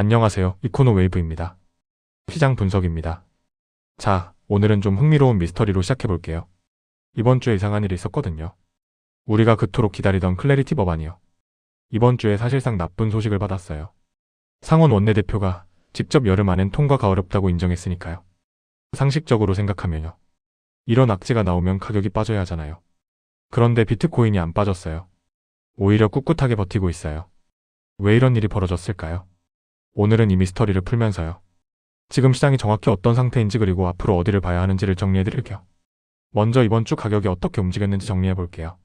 안녕하세요. 이코노웨이브입니다. 시장 분석입니다. 자, 오늘은 좀 흥미로운 미스터리로 시작해볼게요. 이번 주에 이상한 일이 있었거든요. 우리가 그토록 기다리던 클래리티 법안이요. 이번 주에 사실상 나쁜 소식을 받았어요. 상원 원내대표가 직접 여름 안엔 통과가 어렵다고 인정했으니까요. 상식적으로 생각하면요. 이런 악재가 나오면 가격이 빠져야 하잖아요. 그런데 비트코인이 안 빠졌어요. 오히려 꿋꿋하게 버티고 있어요. 왜 이런 일이 벌어졌을까요? 오늘은 이 미스터리를 풀면서요. 지금 시장이 정확히 어떤 상태인지 그리고 앞으로 어디를 봐야 하는지를 정리해드릴게요. 먼저 이번 주 가격이 어떻게 움직였는지 정리해볼게요.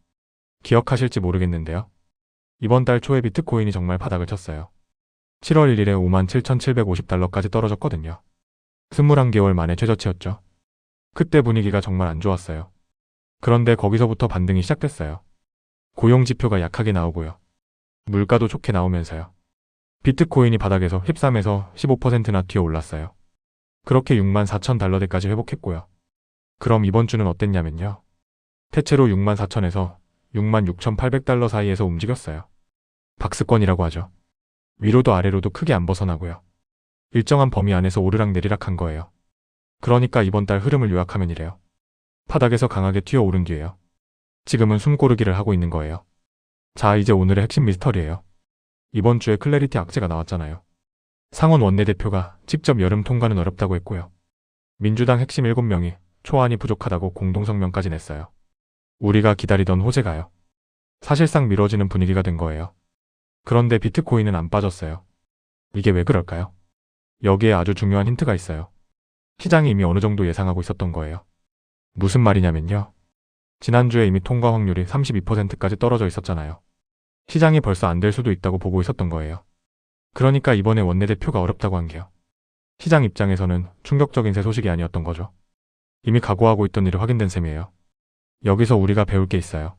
기억하실지 모르겠는데요. 이번 달 초에 비트코인이 정말 바닥을 쳤어요. 7월 1일에 57,750달러까지 떨어졌거든요. 21개월 만에 최저치였죠. 그때 분위기가 정말 안 좋았어요. 그런데 거기서부터 반등이 시작됐어요. 고용지표가 약하게 나오고요. 물가도 좋게 나오면서요. 비트코인이 바닥에서 13에서 15%나 뛰어 올랐어요. 그렇게 64,000달러대까지 회복했고요. 그럼 이번 주는 어땠냐면요. 대체로 64,000에서 66,800달러 사이에서 움직였어요. 박스권이라고 하죠. 위로도 아래로도 크게 안 벗어나고요. 일정한 범위 안에서 오르락내리락 한 거예요. 그러니까 이번 달 흐름을 요약하면 이래요. 바닥에서 강하게 튀어오른 뒤에요. 지금은 숨고르기를 하고 있는 거예요. 자, 이제 오늘의 핵심 미스터리예요. 이번 주에 클래리티 악재가 나왔잖아요. 상원 원내대표가 직접 여름 통과는 어렵다고 했고요. 민주당 핵심 7명이 초안이 부족하다고 공동성명까지 냈어요. 우리가 기다리던 호재가요. 사실상 미뤄지는 분위기가 된 거예요. 그런데 비트코인은 안 빠졌어요. 이게 왜 그럴까요? 여기에 아주 중요한 힌트가 있어요. 시장이 이미 어느 정도 예상하고 있었던 거예요. 무슨 말이냐면요. 지난주에 이미 통과 확률이 32%까지 떨어져 있었잖아요. 시장이 벌써 안 될 수도 있다고 보고 있었던 거예요. 그러니까 이번에 원내대표가 어렵다고 한 게요. 시장 입장에서는 충격적인 새 소식이 아니었던 거죠. 이미 각오하고 있던 일이 확인된 셈이에요. 여기서 우리가 배울 게 있어요.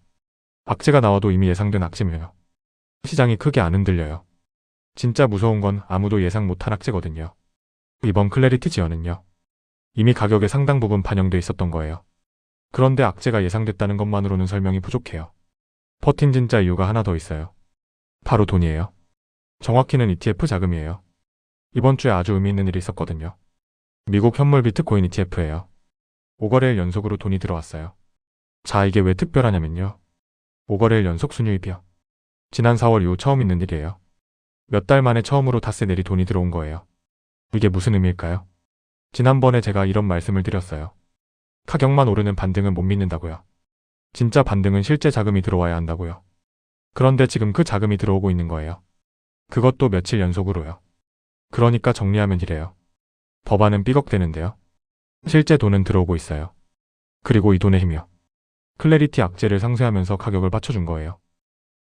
악재가 나와도 이미 예상된 악재며요. 시장이 크게 안 흔들려요. 진짜 무서운 건 아무도 예상 못한 악재거든요. 이번 클래리티 지연은요. 이미 가격의 상당 부분 반영돼 있었던 거예요. 그런데 악재가 예상됐다는 것만으로는 설명이 부족해요. 버틴 진짜 이유가 하나 더 있어요. 바로 돈이에요. 정확히는 ETF 자금이에요. 이번 주에 아주 의미 있는 일이 있었거든요. 미국 현물 비트코인 ETF예요. 5거래일 연속으로 돈이 들어왔어요. 자, 이게 왜 특별하냐면요. 5거래일 연속 순유입이요. 지난 4월 이후 처음 있는 일이에요. 몇 달 만에 처음으로 닷새 내리 돈이 들어온 거예요. 이게 무슨 의미일까요? 지난번에 제가 이런 말씀을 드렸어요. 가격만 오르는 반등은 못 믿는다고요. 진짜 반등은 실제 자금이 들어와야 한다고요. 그런데 지금 그 자금이 들어오고 있는 거예요. 그것도 며칠 연속으로요. 그러니까 정리하면 이래요. 법안은 삐걱대는데요. 실제 돈은 들어오고 있어요. 그리고 이 돈의 힘이요. 클래리티 악재를 상쇄하면서 가격을 받쳐준 거예요.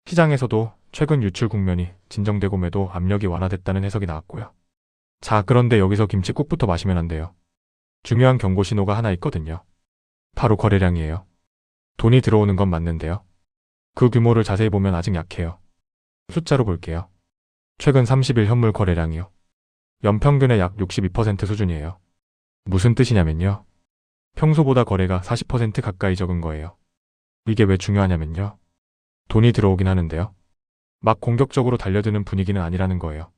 시장에서도 최근 유출 국면이 진정되고 매도 압력이 완화됐다는 해석이 나왔고요. 자, 그런데 여기서 김칫국부터 마시면 안 돼요. 중요한 경고 신호가 하나 있거든요. 바로 거래량이에요. 돈이 들어오는 건 맞는데요. 그 규모를 자세히 보면 아직 약해요. 숫자로 볼게요. 최근 30일 현물 거래량이요. 연평균의 약 62% 수준이에요. 무슨 뜻이냐면요. 평소보다 거래가 40% 가까이 적은 거예요. 이게 왜 중요하냐면요. 돈이 들어오긴 하는데요. 막 공격적으로 달려드는 분위기는 아니라는 거예요.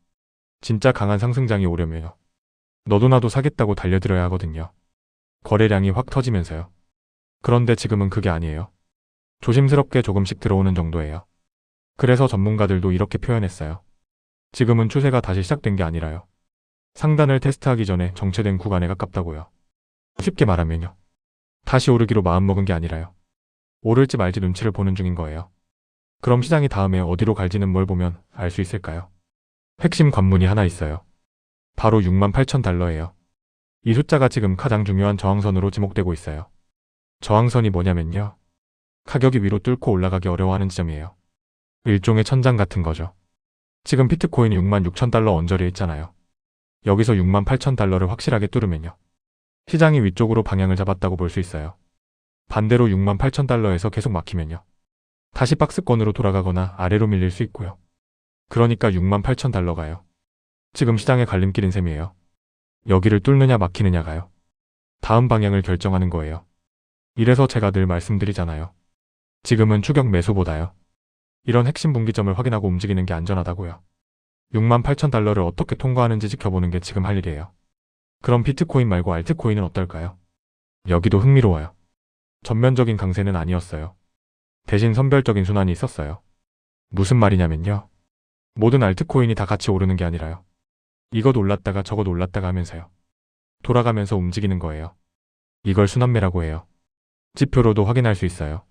진짜 강한 상승장이 오려면요. 너도 나도 사겠다고 달려들어야 하거든요. 거래량이 확 터지면서요. 그런데 지금은 그게 아니에요. 조심스럽게 조금씩 들어오는 정도예요. 그래서 전문가들도 이렇게 표현했어요. 지금은 추세가 다시 시작된 게 아니라요. 상단을 테스트하기 전에 정체된 구간에 가깝다고요. 쉽게 말하면요. 다시 오르기로 마음먹은 게 아니라요. 오를지 말지 눈치를 보는 중인 거예요. 그럼 시장이 다음에 어디로 갈지는 뭘 보면 알 수 있을까요? 핵심 관문이 하나 있어요. 바로 68,000달러예요. 이 숫자가 지금 가장 중요한 저항선으로 지목되고 있어요. 저항선이 뭐냐면요. 가격이 위로 뚫고 올라가기 어려워하는 지점이에요. 일종의 천장 같은 거죠. 지금 비트코인이 66,000달러 언저리에 있잖아요. 여기서 68,000달러를 확실하게 뚫으면요. 시장이 위쪽으로 방향을 잡았다고 볼 수 있어요. 반대로 68,000달러에서 계속 막히면요. 다시 박스권으로 돌아가거나 아래로 밀릴 수 있고요. 그러니까 68,000달러가요. 지금 시장의 갈림길인 셈이에요. 여기를 뚫느냐 막히느냐가요. 다음 방향을 결정하는 거예요. 이래서 제가 늘 말씀드리잖아요. 지금은 추격 매수보다요. 이런 핵심 분기점을 확인하고 움직이는 게 안전하다고요. 68,000달러를 어떻게 통과하는지 지켜보는 게 지금 할 일이에요. 그럼 비트코인 말고 알트코인은 어떨까요? 여기도 흥미로워요. 전면적인 강세는 아니었어요. 대신 선별적인 순환이 있었어요. 무슨 말이냐면요. 모든 알트코인이 다 같이 오르는 게 아니라요. 이것 올랐다가 저것 올랐다가 하면서요. 돌아가면서 움직이는 거예요. 이걸 순환매라고 해요. 지표로도 확인할 수 있어요.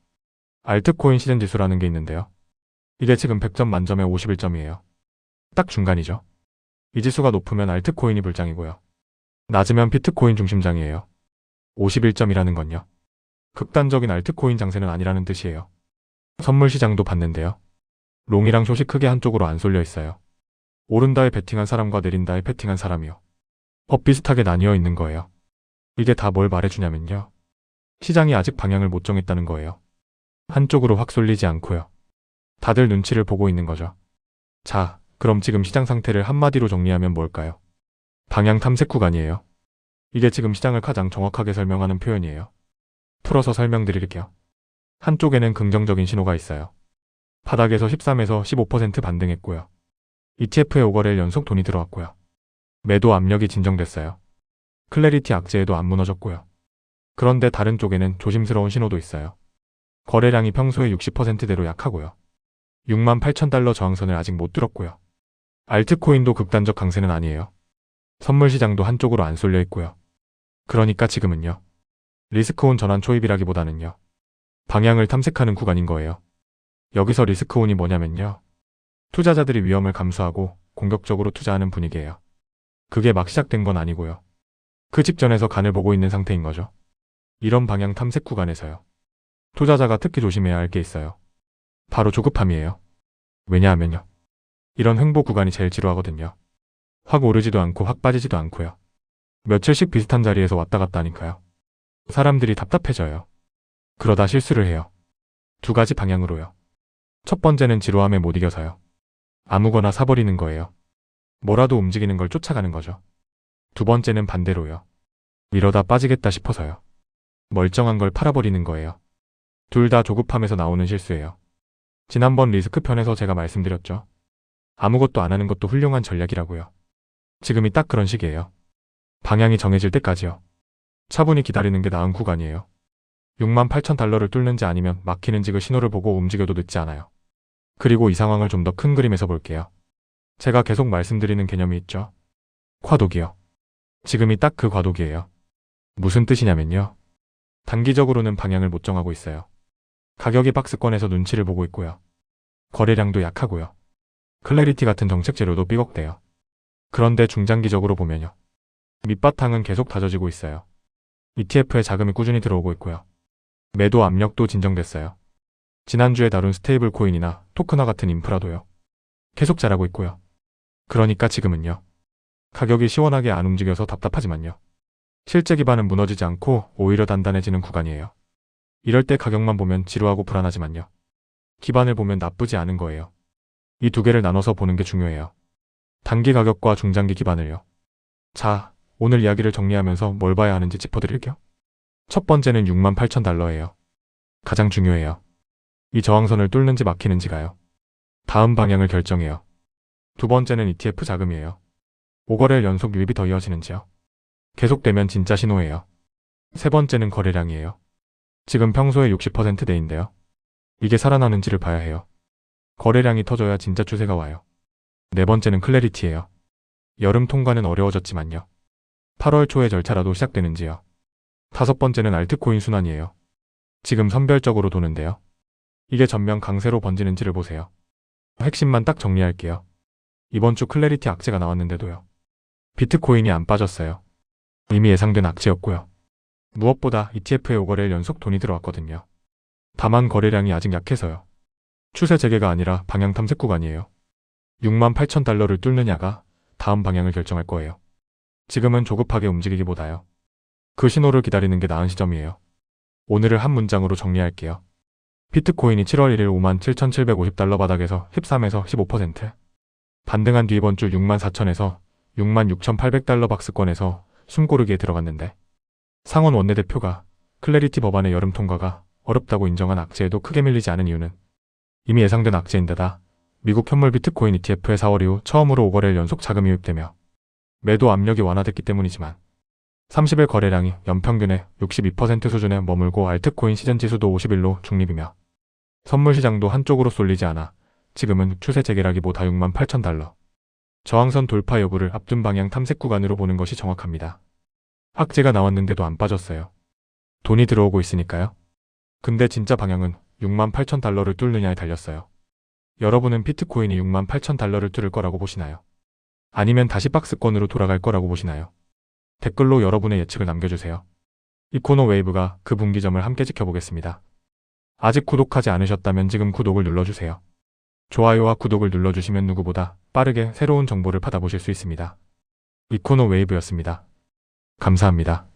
알트코인 시즌지수라는 게 있는데요. 이게 지금 100점 만점에 51점이에요. 딱 중간이죠. 이 지수가 높으면 알트코인이 불장이고요. 낮으면 비트코인 중심장이에요. 51점이라는 건요. 극단적인 알트코인 장세는 아니라는 뜻이에요. 선물 시장도 봤는데요. 롱이랑 숏이 크게 한쪽으로 안 쏠려 있어요. 오른다에 베팅한 사람과 내린다에 베팅한 사람이요. 비슷하게 나뉘어 있는 거예요. 이게 다 뭘 말해주냐면요. 시장이 아직 방향을 못 정했다는 거예요. 한쪽으로 확 쏠리지 않고요. 다들 눈치를 보고 있는 거죠. 자, 그럼 지금 시장 상태를 한마디로 정리하면 뭘까요? 방향 탐색 구간이에요. 이게 지금 시장을 가장 정확하게 설명하는 표현이에요. 풀어서 설명드릴게요. 한쪽에는 긍정적인 신호가 있어요. 바닥에서 13에서 15% 반등했고요. ETF에 5거래일 연속 돈이 들어왔고요. 매도 압력이 진정됐어요. 클래리티 악재에도 안 무너졌고요. 그런데 다른 쪽에는 조심스러운 신호도 있어요. 거래량이 평소의 60%대로 약하고요. 68,000달러 저항선을 아직 못 뚫었고요. 알트코인도 극단적 강세는 아니에요. 선물 시장도 한쪽으로 안 쏠려 있고요. 그러니까 지금은요. 리스크온 전환 초입이라기보다는요. 방향을 탐색하는 구간인 거예요. 여기서 리스크온이 뭐냐면요. 투자자들이 위험을 감수하고 공격적으로 투자하는 분위기예요. 그게 막 시작된 건 아니고요. 그 직전에서 간을 보고 있는 상태인 거죠. 이런 방향 탐색 구간에서요. 투자자가 특히 조심해야 할 게 있어요. 바로 조급함이에요. 왜냐하면요. 이런 횡보 구간이 제일 지루하거든요. 확 오르지도 않고 확 빠지지도 않고요. 며칠씩 비슷한 자리에서 왔다 갔다 하니까요. 사람들이 답답해져요. 그러다 실수를 해요. 두 가지 방향으로요. 첫 번째는 지루함에 못 이겨서요. 아무거나 사버리는 거예요. 뭐라도 움직이는 걸 쫓아가는 거죠. 두 번째는 반대로요. 이러다 빠지겠다 싶어서요. 멀쩡한 걸 팔아버리는 거예요. 둘 다 조급함에서 나오는 실수예요. 지난번 리스크 편에서 제가 말씀드렸죠. 아무것도 안 하는 것도 훌륭한 전략이라고요. 지금이 딱 그런 시기예요. 방향이 정해질 때까지요. 차분히 기다리는 게 나은 구간이에요. 68,000달러를 뚫는지 아니면 막히는지 그 신호를 보고 움직여도 늦지 않아요. 그리고 이 상황을 좀 더 큰 그림에서 볼게요. 제가 계속 말씀드리는 개념이 있죠. 과도기요. 지금이 딱 그 과도기예요. 무슨 뜻이냐면요. 단기적으로는 방향을 못 정하고 있어요. 가격이 박스권에서 눈치를 보고 있고요. 거래량도 약하고요. 클래리티 같은 정책 재료도 삐걱대요. 그런데 중장기적으로 보면요. 밑바탕은 계속 다져지고 있어요. ETF에 자금이 꾸준히 들어오고 있고요. 매도 압력도 진정됐어요. 지난주에 다룬 스테이블 코인이나 토크나 같은 인프라도요. 계속 자라고 있고요. 그러니까 지금은요. 가격이 시원하게 안 움직여서 답답하지만요. 실제 기반은 무너지지 않고 오히려 단단해지는 구간이에요. 이럴 때 가격만 보면 지루하고 불안하지만요. 기반을 보면 나쁘지 않은 거예요. 이 두 개를 나눠서 보는 게 중요해요. 단기 가격과 중장기 기반을요. 자, 오늘 이야기를 정리하면서 뭘 봐야 하는지 짚어드릴게요. 첫 번째는 68,000달러예요. 가장 중요해요. 이 저항선을 뚫는지 막히는지가요. 다음 방향을 결정해요. 두 번째는 ETF 자금이에요. 5거래일 연속 유입이 더 이어지는지요. 계속되면 진짜 신호예요. 세 번째는 거래량이에요. 지금 평소에 60%대인데요. 이게 살아나는지를 봐야 해요. 거래량이 터져야 진짜 추세가 와요. 네 번째는 클래리티예요. 여름 통과는 어려워졌지만요. 8월 초에 절차라도 시작되는지요. 다섯 번째는 알트코인 순환이에요. 지금 선별적으로 도는데요. 이게 전면 강세로 번지는지를 보세요. 핵심만 딱 정리할게요. 이번 주 클래리티 악재가 나왔는데도요. 비트코인이 안 빠졌어요. 이미 예상된 악재였고요. 무엇보다 ETF에 5거래일 연속 돈이 들어왔거든요. 다만 거래량이 아직 약해서요. 추세 재개가 아니라 방향 탐색 구간이에요. 68,000달러를 뚫느냐가 다음 방향을 결정할 거예요. 지금은 조급하게 움직이기보다요. 그 신호를 기다리는 게 나은 시점이에요. 오늘을 한 문장으로 정리할게요. 비트코인이 7월 1일 57,750달러 바닥에서 13에서 15% 반등한 뒤 이번 주 64,000에서 66,800달러 박스권에서 숨고르기에 들어갔는데 상원 원내대표가 클래리티 법안의 여름 통과가 어렵다고 인정한 악재에도 크게 밀리지 않은 이유는 이미 예상된 악재인데다 미국 현물 비트코인 ETF의 4월 이후 처음으로 5거래일 연속 자금이 유입되며 매도 압력이 완화됐기 때문이지만 30일 거래량이 연평균의 62% 수준에 머물고 알트코인 시즌 지수도 50일로 중립이며 선물 시장도 한쪽으로 쏠리지 않아 지금은 추세 재개라기보다 68,000달러. 저항선 돌파 여부를 앞둔 방향 탐색 구간으로 보는 것이 정확합니다. 악재가 나왔는데도 안 빠졌어요. 돈이 들어오고 있으니까요. 근데 진짜 방향은 68,000달러를 뚫느냐에 달렸어요. 여러분은 비트코인이 68,000달러를 뚫을 거라고 보시나요? 아니면 다시 박스권으로 돌아갈 거라고 보시나요? 댓글로 여러분의 예측을 남겨주세요. 이코노 웨이브가 그 분기점을 함께 지켜보겠습니다. 아직 구독하지 않으셨다면 지금 구독을 눌러주세요. 좋아요와 구독을 눌러주시면 누구보다 빠르게 새로운 정보를 받아보실 수 있습니다. 이코노 웨이브였습니다. 감사합니다.